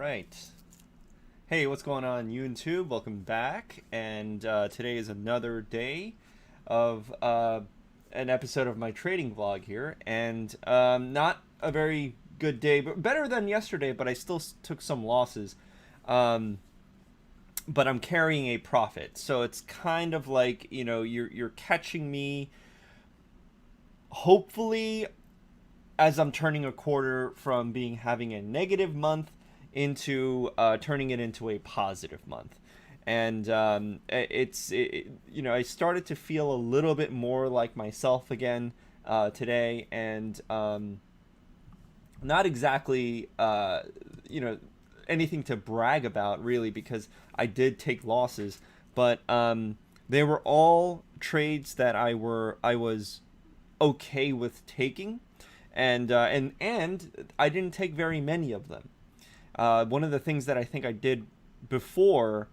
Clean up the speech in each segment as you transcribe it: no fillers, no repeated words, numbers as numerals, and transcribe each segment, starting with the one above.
right. Hey, what's going on, YouTube? Welcome back. And today is another day of an episode of my trading vlog here. And not a very good day, but better than yesterday, but I still took some losses. Um, but I'm carrying a profit. So it's kind of like, you're catching me, hopefully, as I'm turning a quarter from being having a negative month into turning it into a positive month. And I started to feel a little bit more like myself again today, and not exactly anything to brag about really, because I did take losses, but they were all trades that I was okay with taking, and I didn't take very many of them. One of the things that I think I did before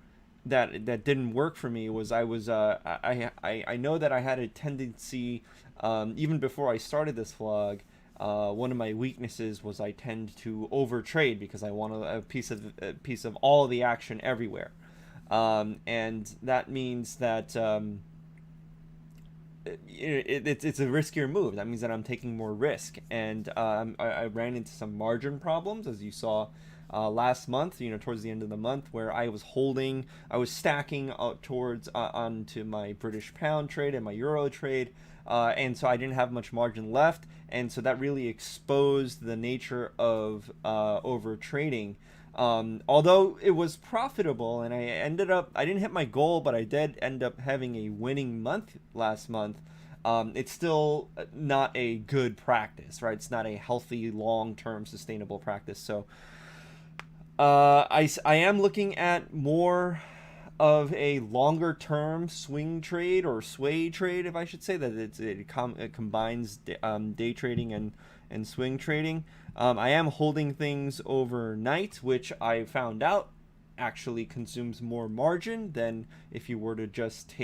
that didn't work for me was I know that I had a tendency, even before I started this vlog. One of my weaknesses was I tend to overtrade because I want a piece of all the action everywhere, and that means that it's a riskier move. That means that I'm taking more risk, and I ran into some margin problems, as you saw last month. Towards the end of the month, where I was stacking towards onto my British pound trade and my euro trade, and so I didn't have much margin left, and so that really exposed the nature of over trading. Although it was profitable, and I didn't hit my goal, but I did end up having a winning month last month. It's still not a good practice, right? It's not a healthy, long-term, sustainable practice. So I am looking at more of a longer term swing trade, or sway trade, if I should say that. It combines day trading and swing trading. I am holding things overnight, which I found out actually consumes more margin than if you were to just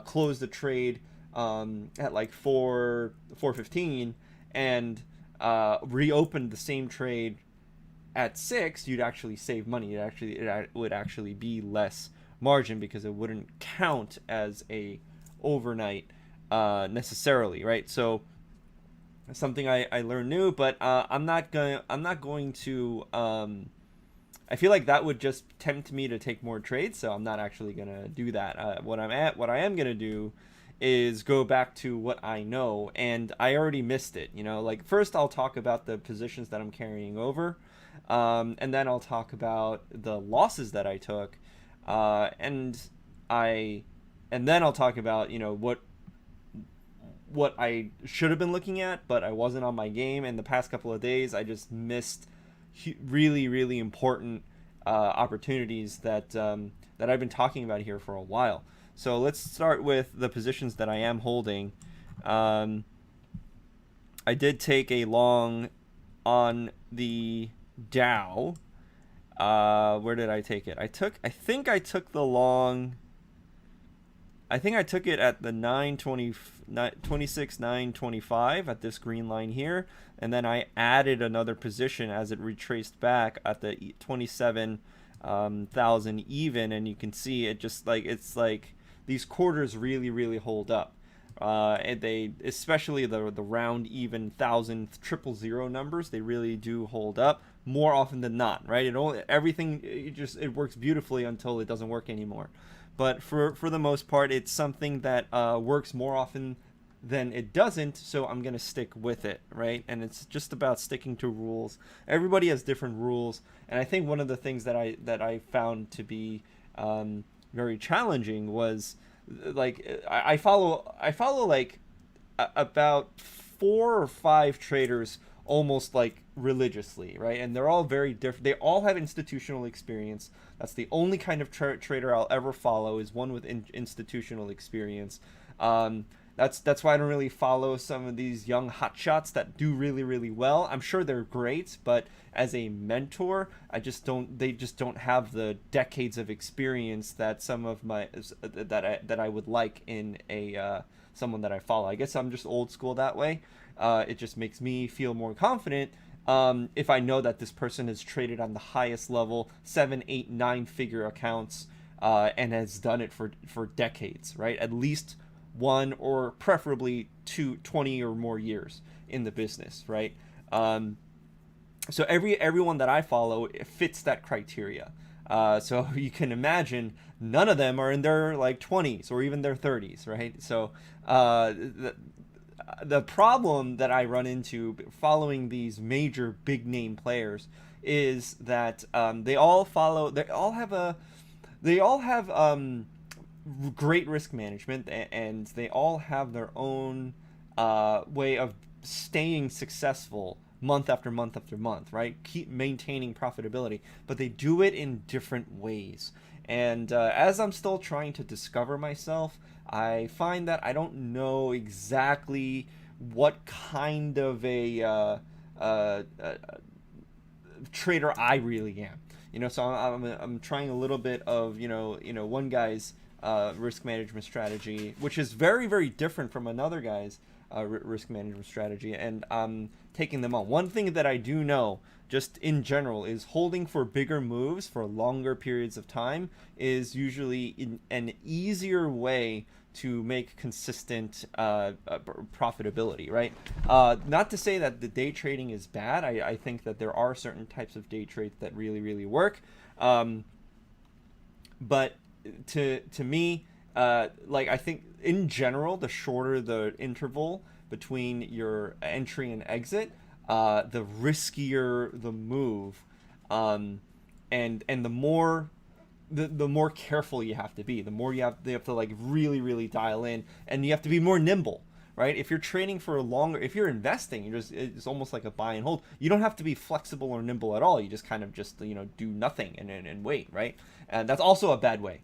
close the trade at like 4:15 and reopen the same trade at 6. You'd actually save money. It would actually be less margin, because it wouldn't count as a overnight necessarily, right? So something I learned new, but I'm not going to. I feel like that would just tempt me to take more trades, so I'm not actually gonna do that. What I am gonna do is go back to what I know, and I already missed it. Like, first I'll talk about the positions that I'm carrying over, and then I'll talk about the losses that I took, and I, and then I'll talk about what I should have been looking at, but I wasn't on my game. And the past couple of days, I just missed really, really important opportunities that I've been talking about here for a while. So let's start with the positions that I am holding. I did take a long on the Dow. Where did I take it? I think I took the long. I think I took it at the 925 at this green line here, and then I added another position as it retraced back at the 27,000 even, and you can see it's like these quarters really, really hold up. And they, especially the round even 1,000 000 numbers, they really do hold up more often than not, right? It works beautifully until it doesn't work anymore. But for the most part, it's something that works more often than it doesn't, so I'm gonna stick with it, right? And it's just about sticking to rules. Everybody has different rules, and I think one of the things that I found to be very challenging was, like, I follow like about 4 or 5 traders almost like religiously, right? And they're all very different. They all have institutional experience. That's the only kind of trader I'll ever follow, is one with institutional experience. That's why I don't really follow some of these young hotshots that do really, really well. I'm sure they're great, but as a mentor, they just don't have the decades of experience that some of my that I would like in a someone that I follow. I guess I'm just old school that way. It just makes me feel more confident if I know that this person has traded on the highest level, 7, 8, 9 figure accounts, and has done it for decades, right? At least one or preferably 20 or more years in the business, right? So everyone that I follow fits that criteria. So you can imagine none of them are in their like 20s or even their 30s, right? So the problem that I run into following these major big name players is that they all have great risk management, and they all have their own way of staying successful month after month after month, right? Keep maintaining profitability, but they do it in different ways. And as I'm still trying to discover myself, I find that I don't know exactly what kind of a trader I really am. So I'm trying a little bit of one guy's risk management strategy, which is very very different from another guy's risk management strategy, and I'm taking them on. One thing that I do know, just in general, is holding for bigger moves for longer periods of time is usually an easier way to make consistent profitability, right? Not to say that the day trading is bad. I think that there are certain types of day trades that really, really work. But to me, like I think in general, the shorter the interval between your entry and exit, the riskier the move, and the more the more careful you have to be. The more they have to like really really dial in, and you have to be more nimble, right? If you're trading for a longer, if you're investing, it's almost like a buy and hold. You don't have to be flexible or nimble at all. You just kind of just do nothing and wait, right? And that's also a bad way.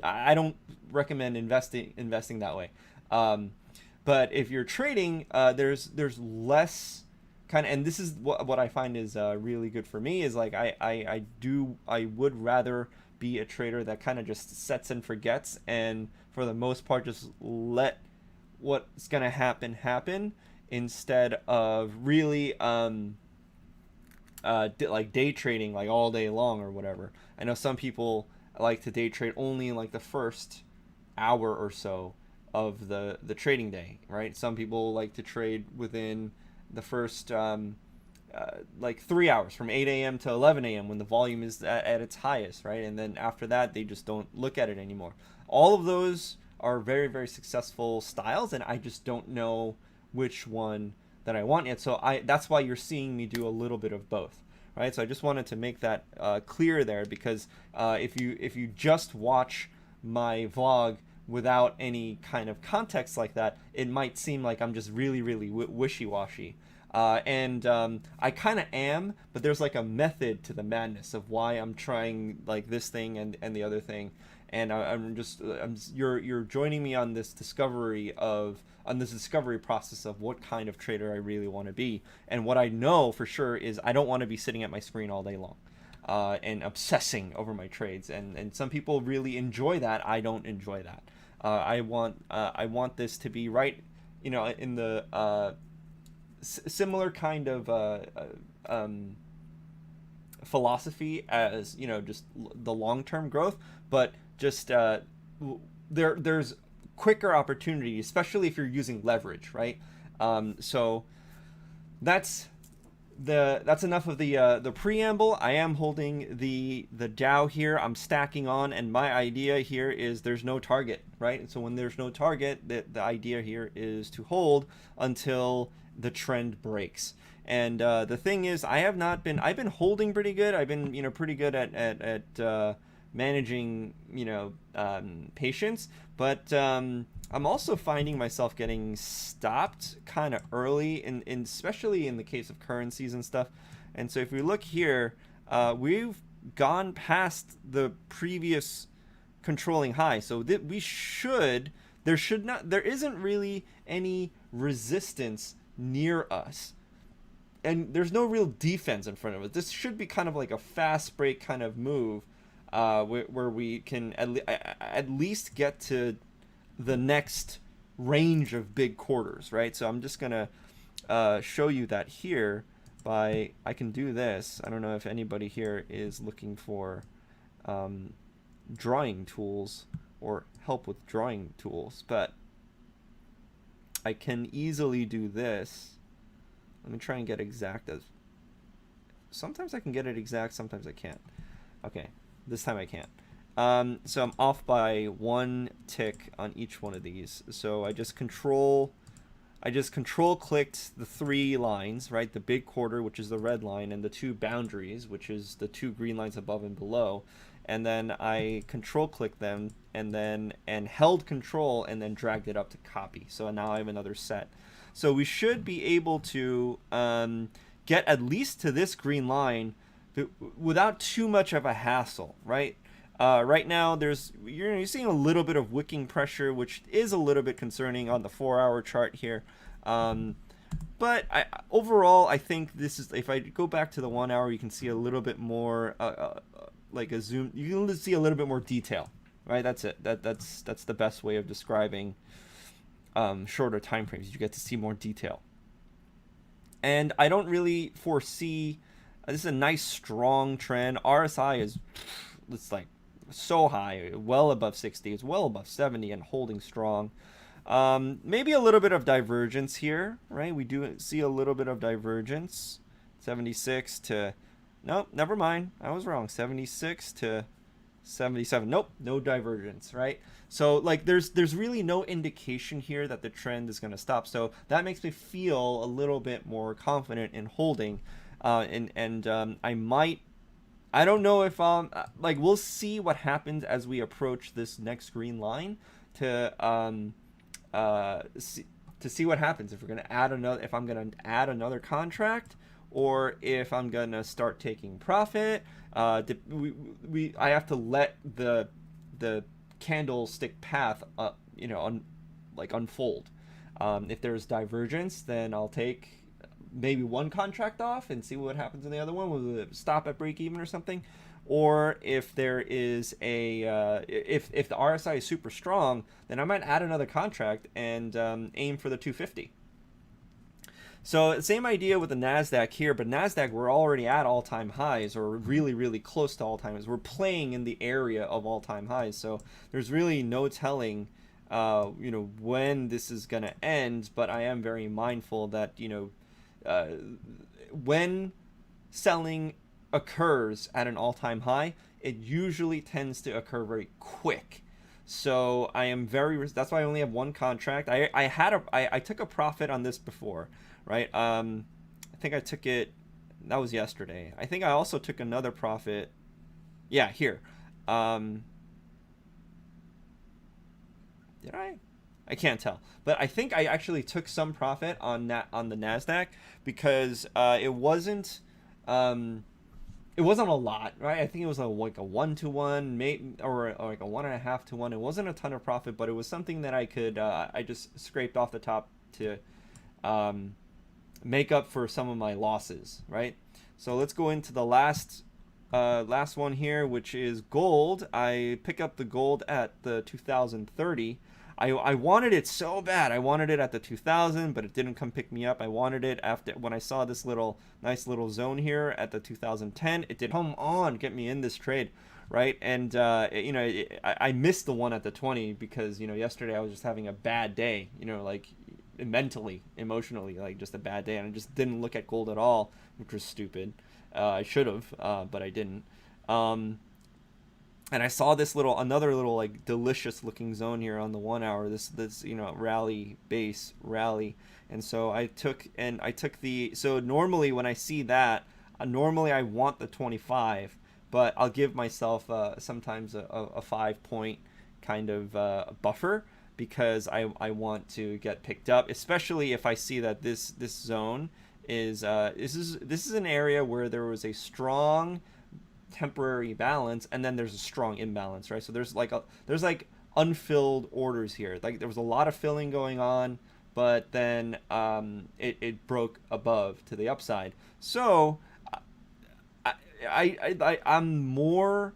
I don't recommend investing that way. But if you're trading, there's less kind of, and this is what I find is really good for me is like I would rather be a trader that kind of just sets and forgets, and for the most part just let what's gonna happen instead of really like day trading like all day long or whatever. I know some people like to day trade only in like the first hour or so of the trading day, right? Some people like to trade within the first like 3 hours from 8 a.m. to 11 a.m. when the volume is at its highest, right? And then after that, they just don't look at it anymore. All of those are very, very successful styles, and I just don't know which one that I want yet. So that's why you're seeing me do a little bit of both, right? So I just wanted to make that clear there, because if you just watch my vlog without any kind of context like that, it might seem like I'm just really, really wishy-washy. And I kind of am, but there's like a method to the madness of why I'm trying like this thing and the other thing. And you're joining me on this discovery process of what kind of trader I really want to be. And what I know for sure is I don't want to be sitting at my screen all day long and obsessing over my trades. And some people really enjoy that. I don't enjoy that. I want this to be right, in the similar kind of philosophy as just the long-term growth, but just there's quicker opportunity, especially if you're using leverage, right? So that's enough of the preamble. I am holding the Dow here. I'm stacking on, and my idea here is there's no target, right? So when there's no target, the idea here is to hold until the trend breaks. And the thing is, I've been holding pretty good. I've been pretty good at managing patience, but I'm also finding myself getting stopped kind of early, especially in the case of currencies and stuff. And so if we look here, we've gone past the previous controlling high. So there isn't really any resistance near us. And there's no real defense in front of it. This should be kind of like a fast break kind of move, where we can at least get to the next range of big quarters, right? So I'm just gonna show you that here. by, I can do this. I don't know if anybody here is looking for drawing tools or help with drawing tools, but I can easily do this. Let me try and get exact. As sometimes I can get it exact, sometimes I can't. Okay, this time I can't. So I'm off by 1 tick on each one of these. So I just control clicked the 3 lines, right? The big quarter, which is the red line, and the 2 boundaries, which is the 2 green lines above and below. And then I control clicked them and held control and then dragged it up to copy. So now I have another set. So we should be able to get at least to this green line without too much of a hassle, right? Right now, you're seeing a little bit of wicking pressure, which is a little bit concerning on the 4-hour chart here. But overall, I think this is, if I go back to the 1 hour, you can see a little bit more, like a zoom. You can see a little bit more detail, right? That's it. That's the best way of describing shorter time frames. You get to see more detail. And I don't really foresee. This is a nice strong trend. RSI is, it's like so high, well above 60. It's well above 70 and holding strong. Maybe a little bit of divergence here, right? We do see a little bit of divergence. 76 to, nope, never mind. I was wrong. 76 to 77. Nope, no divergence, right? So like there's really no indication here that the trend is going to stop. So that makes me feel a little bit more confident in holding. I don't know if like we'll see what happens as we approach this next green line to see what happens if we're going to add another, if I'm going to add another contract, or if I'm going to start taking profit. I have to let the candlestick path unfold. If there's divergence, then I'll take maybe one contract off and see what happens in the other one. Will it stop at break even or something? Or if there is if the RSI is super strong, then I might add another contract and aim for the 250. So same idea with the NASDAQ here, but NASDAQ, we're already at all-time highs, or really, really close to all-time highs. We're playing in the area of all-time highs, so there's really no telling when this is going to end, but I am very mindful that, when selling occurs at an all-time high, it usually tends to occur very quick. So I am that's why I only have one contract. I took a profit on this before, right? I think I took it, that was yesterday. I think I also took another profit. Yeah, here. Did I? I can't tell, but I think I actually took some profit on the NASDAQ because it wasn't a lot, right? I think it was like a 1-to-1, maybe, or like a 1.5-to-1. It wasn't a ton of profit, but it was something that I could I just scraped off the top to make up for some of my losses, right? So let's go into the last one here, which is gold. I pick up the gold at the 2030. I wanted it so bad. I wanted it at the 2000, but it didn't come pick me up. I wanted it after when I saw this nice little zone here at the 2010. It did come on, get me in this trade, right? And I missed the one at the 20 because yesterday I was just having a bad day, like mentally, emotionally, like just a bad day, and I just didn't look at gold at all, which was stupid. I should have, but I didn't. And I saw this another little like delicious looking zone here on the 1 hour, this base rally. And so I took so normally when I see that, normally I want the 25, but I'll give myself sometimes a 5-point kind of buffer because I want to get picked up, especially if I see that this zone is this is an area where there was a strong temporary balance and then there's a strong imbalance, right? So there's unfilled orders here. Like there was a lot of filling going on, but then it broke above to the upside. So I'm more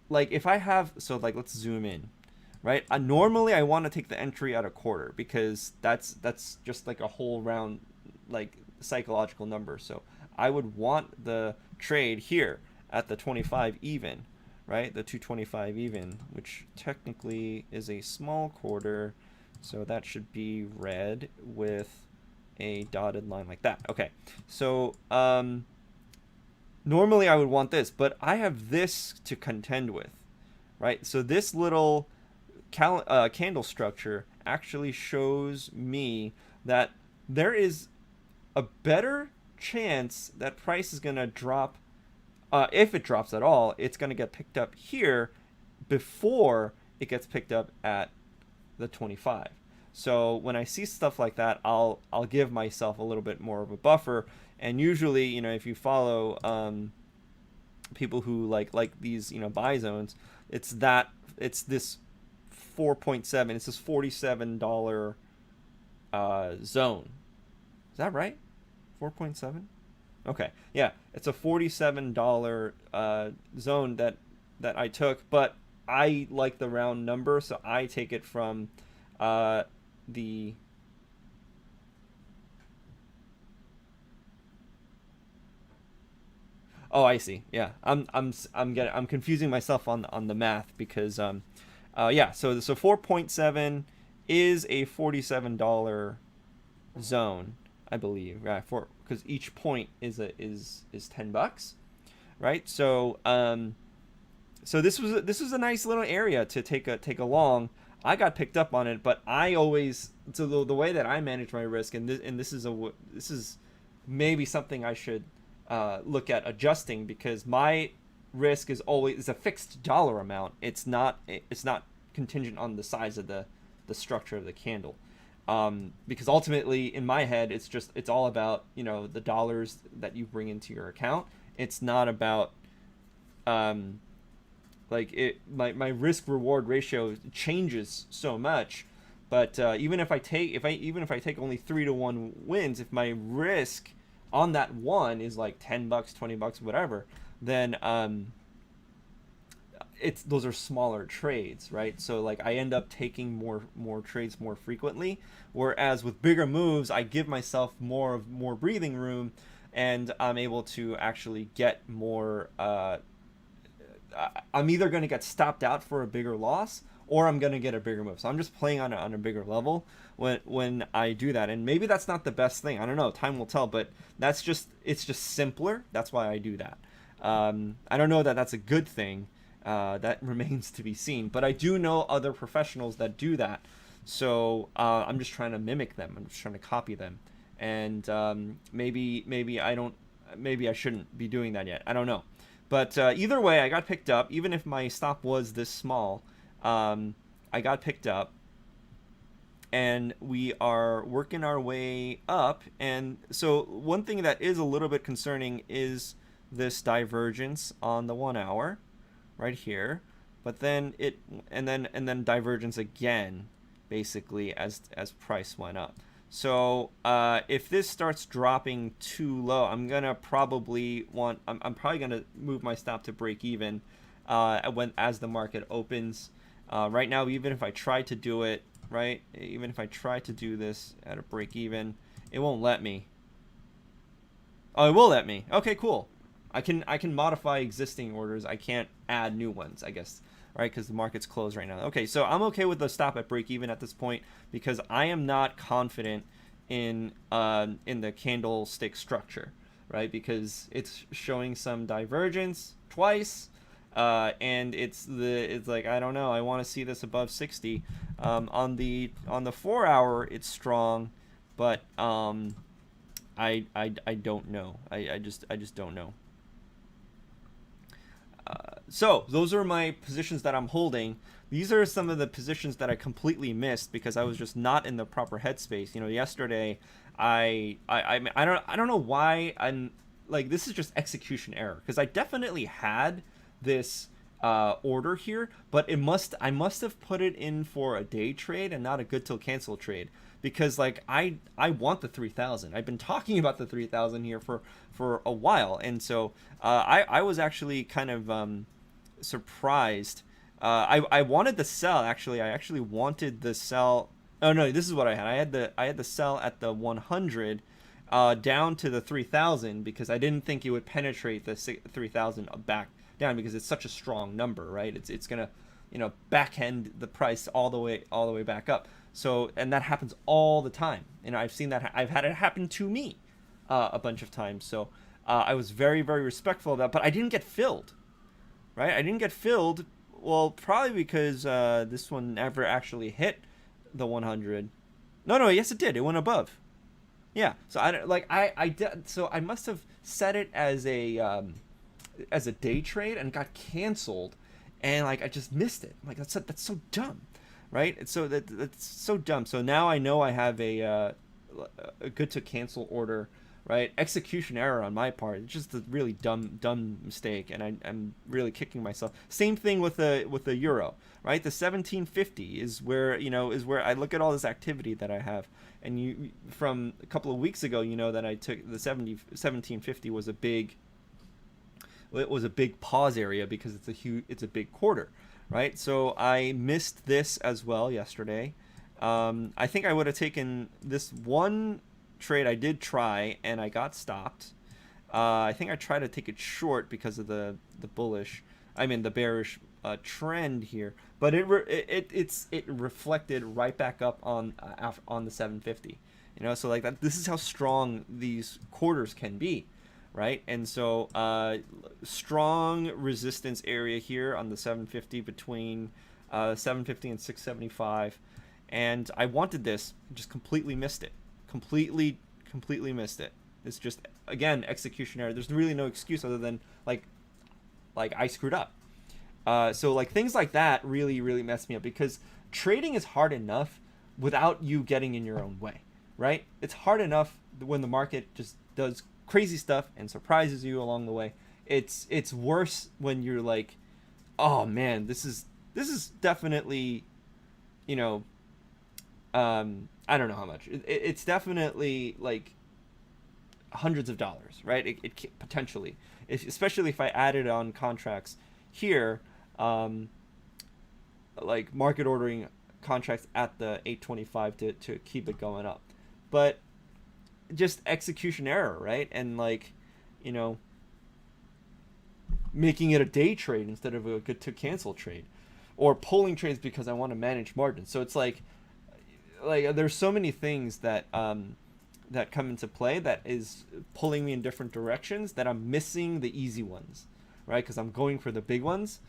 like, if I have, so like let's zoom in, right? Normally I want to take the entry at a quarter because that's just like a whole round like psychological number. So I would want the trade here at the 25 even, right? The 225 even, which technically is a small quarter, so that should be red with a dotted line like that. Okay, so normally I would want this, but I have this to contend with, right? So this little candle structure actually shows me that there is a better chance that price is going to drop. If it drops at all, it's going to get picked up here before it gets picked up at the 25. So when I see stuff like that, I'll give myself a little bit more of a buffer. And usually, if you follow people who like these buy zones, it's this 4.7. It's this $47 zone. Is that right? 4.7. Okay, yeah, it's a $47 zone that I took, but I like the round number, so I take it from the Oh, I see. Yeah, I'm confusing myself on the math because yeah. So 4.7 is a $47 zone, I believe. Right, for because each point is $10, right? So this was a nice little area to take a long. I got picked up on it, but I always so the way that I manage my risk, and this is maybe something I should look at adjusting, because my risk is a fixed dollar amount. It's not contingent on the size of the structure of the candle. Because ultimately in my head it's all about the dollars that you bring into your account. It's not about my risk reward ratio changes so much. But even if I take only 3-to-1 wins, if my risk on that one is like $10, $20, whatever, then those are smaller trades, right? So like I end up taking more trades more frequently, whereas with bigger moves I give myself more breathing room, and I'm able to actually get more. I'm either going to get stopped out for a bigger loss, or I'm going to get a bigger move. So I'm just playing on a bigger level when I do that. And maybe that's not the best thing. I don't know. Time will tell. But it's just simpler. That's why I do that. I don't know that that's a good thing. That remains to be seen. But I do know other professionals that do that. So I'm just trying to mimic them. I'm just trying to copy them. And maybe I shouldn't be doing that yet. I don't know. But either way, I got picked up. Even if my stop was this small, I got picked up. And we are working our way up. And so one thing that is a little bit concerning is this divergence on the 1 hour right here. But then and then divergence again, basically, as price went up. So if this starts dropping too low, I'm probably gonna move my stop to break even as the market opens. Right now, even if I try to do it, right, even if I try to do this at a break even, it won't let me. Oh, it will let me. Okay, cool. I can modify existing orders. I can't add new ones, I guess. Right, because the market's closed right now. Okay, so I'm okay with the stop at break even at this point, because I am not confident in the candlestick structure, right? Because it's showing some divergence twice, and it's like, I don't know. I want to see this above 60. On the 4 hour, it's strong, but I don't know. I just don't know. So those are my positions that I'm holding. These are some of the positions that I completely missed because I was just not in the proper headspace. Yesterday, I don't know why I'm like, this is just execution error, because I definitely had this order here, but I must have put it in for a day trade and not a good till cancel trade, because like I want the 3,000. I've been talking about the 3,000 here for a while, and so I was actually kind of surprised. I wanted the sell, actually. I actually wanted the sell. Oh no, this is what I had. I had the sell at the 100, down to the 3,000 because I didn't think it would penetrate the 3,000 back down because it's such a strong number, right? It's gonna, back end the price all the way back up. So, and that happens all the time. I've seen that. I've had it happen to me a bunch of times. So I was very, very respectful of that, but I didn't get filled, right? I didn't get filled. Well, probably because this one never actually hit the 100. No, yes, it did. It went above. Yeah. So I did. So I must have set it as a day trade and got canceled, and like I just missed it. Like that's so dumb, right? It's so that's so dumb. So now I know I have a good to cancel order, right? Execution error on my part. It's just a really dumb mistake, and I'm really kicking myself. Same thing with the euro, right? The 1750 is where I look at all this activity that I have, and you from a couple of weeks ago, that I took the 1750 was a big. It was a big pause area because it's a big quarter, right? So I missed this as well yesterday. I think I would have taken this one trade. I did try and I got stopped. I think I tried to take it short because of the bearish trend here, but it reflected right back up on the 750. So like that. This is how strong these quarters can be. Right, and so strong resistance area here on the 750 between 750 and 675, and I wanted this, just completely missed it, completely missed it. It's just again execution error. There's really no excuse other than like I screwed up. So like things like that really mess me up because trading is hard enough without you getting in your own way, right? It's hard enough when the market just does crazy stuff and surprises you along the way. It's worse when you're like, oh man, this is definitely, I don't know how much. It's definitely like hundreds of dollars, right? It potentially, especially if I added on contracts here, like market ordering contracts at the 825 to keep it going up, but just execution error, right? And like, making it a day trade instead of a good to cancel trade, or pulling trades because I want to manage margins. So it's like there's so many things that that come into play that is pulling me in different directions that I'm missing the easy ones, right? Because I'm going for the big ones,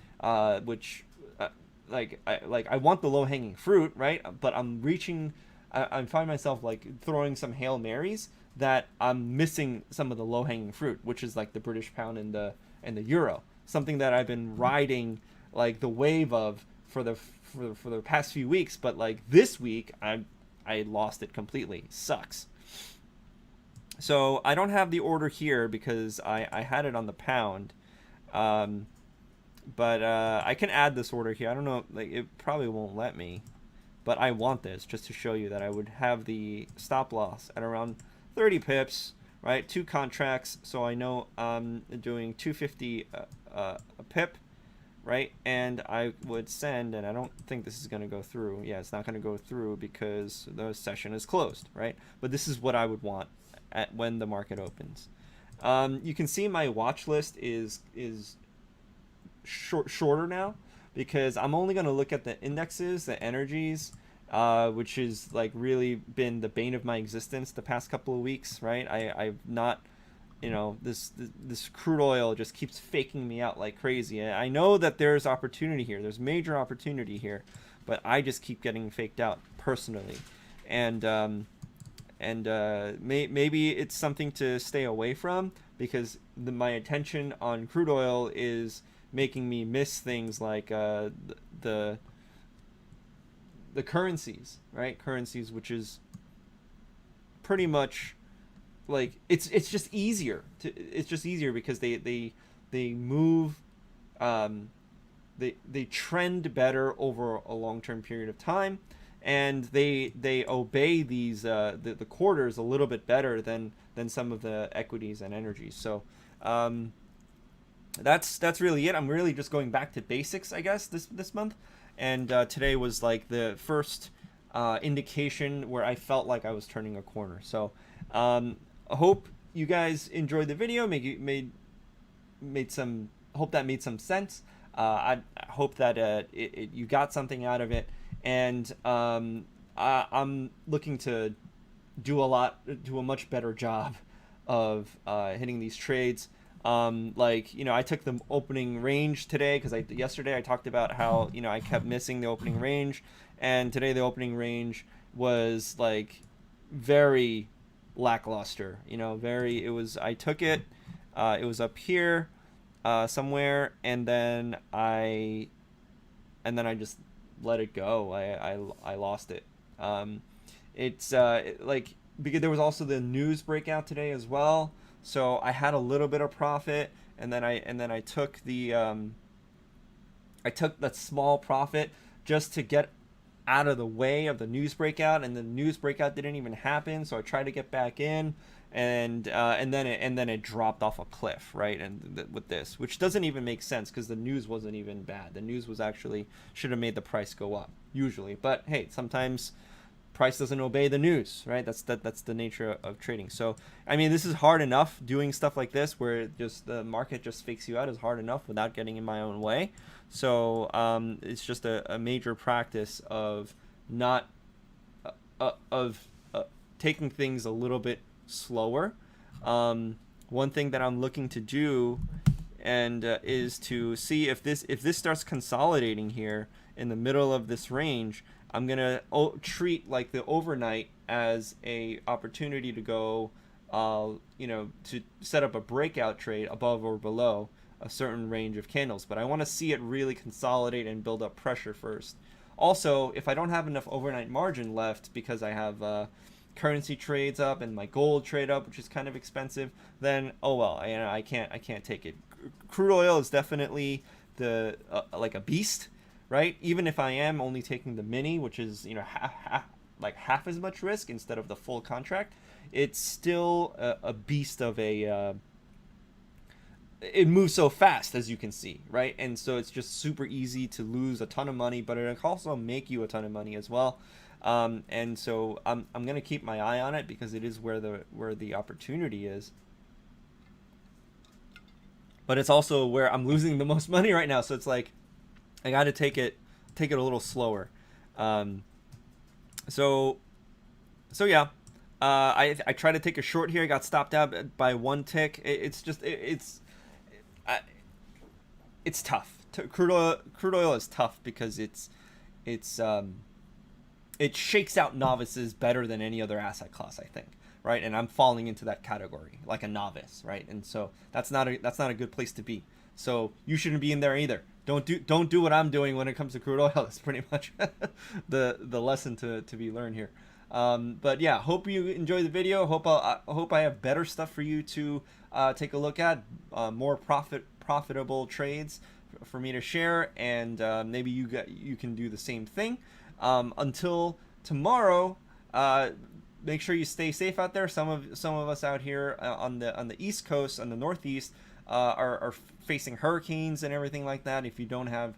which I want the low hanging fruit, right? But I'm reaching. I find myself like throwing some Hail Marys that I'm missing some of the low hanging fruit, which is like the British pound and the euro, something that I've been riding like the wave of for the past few weeks, but like this week I lost it completely. Sucks. So I don't have the order here because I had it on the pound, but I can add this order here. I don't know, like it probably won't let me. But I want this just to show you that I would have the stop loss at around 30 pips, right? 2 contracts, so I know I'm doing 250 a pip, right? And I would send, and I don't think this is going to go through. Yeah, it's not going to go through because the session is closed, right? But this is what I would want when the market opens. You can see my watch list is shorter now, because I'm only going to look at the indexes, the energies, which is like really been the bane of my existence the past couple of weeks, right? I've not, this crude oil just keeps faking me out like crazy. I know that there's opportunity here. There's major opportunity here, but I just keep getting faked out personally. And maybe it's something to stay away from, because my attention on crude oil is making me miss things like the currencies, right? Currencies, which is pretty much like it's just easier because they move, they trend better over a long-term period of time, and they obey these the quarters a little bit better than some of the equities and energies. So that's really it. I'm really just going back to basics, I guess, this month. And today was like the first indication where I felt like I was turning a corner. So I hope you guys enjoyed the video. Hope that made some sense. I hope that you got something out of it, and I'm looking to do a much better job of hitting these trades. Like, I took the opening range today because yesterday I talked about how, I kept missing the opening range, and today the opening range was like very lackluster. I took it, it was up here somewhere, and then I just let it go. I lost it. It's like, because there was also the news breakout today as well, so I had a little bit of profit, and then I took that small profit just to get out of the way of the news breakout, and the news breakout didn't even happen, so I tried to get back in, and then it dropped off a cliff, right? And with this, which doesn't even make sense because the news wasn't even bad. The news was actually should have made the price go up usually, but hey, sometimes price doesn't obey the news, right? That's the nature of trading. So I mean, this is hard enough. Doing stuff like this where just the market just fakes you out is hard enough without getting in my own way. So it's just a major practice of not taking things a little bit slower. One thing that I'm looking to do and is to see if this starts consolidating here in the middle of this range. I'm gonna treat like the overnight as a opportunity to go, to set up a breakout trade above or below a certain range of candles. But I want to see it really consolidate and build up pressure first. Also, if I don't have enough overnight margin left because I have currency trades up and my gold trade up, which is kind of expensive, then oh well, I can't take it. Crude oil is definitely like a beast. Right? Even if I am only taking the mini, which is half as much risk instead of the full contract, it's still a beast of a. It moves so fast, as you can see, right? And so it's just super easy to lose a ton of money, but it can also make you a ton of money as well. And so I'm gonna keep my eye on it because it is where the opportunity is. But it's also where I'm losing the most money right now. So it's like, I got to take it a little slower. So yeah, I tried to take a short here. I got stopped out by one tick. It's tough. Crude oil is tough because it shakes out novices better than any other asset class, I think. Right, and I'm falling into that category like a novice, right? And so that's not a good place to be. So you shouldn't be in there either. Don't do what I'm doing when it comes to crude oil. That's pretty much the lesson to be learned here. But yeah, hope you enjoy the video. Hope I have better stuff for you to take a look at, more profitable trades for me to share, and maybe you can do the same thing. Until tomorrow, make sure you stay safe out there. Some of us out here on the East Coast, on the Northeast, are facing hurricanes and everything like that. If you don't have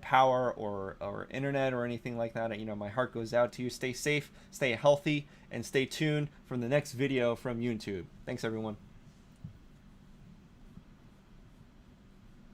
power or internet or anything like that, my heart goes out to you. Stay safe, stay healthy, and stay tuned for the next video from YouTube. Thanks, everyone.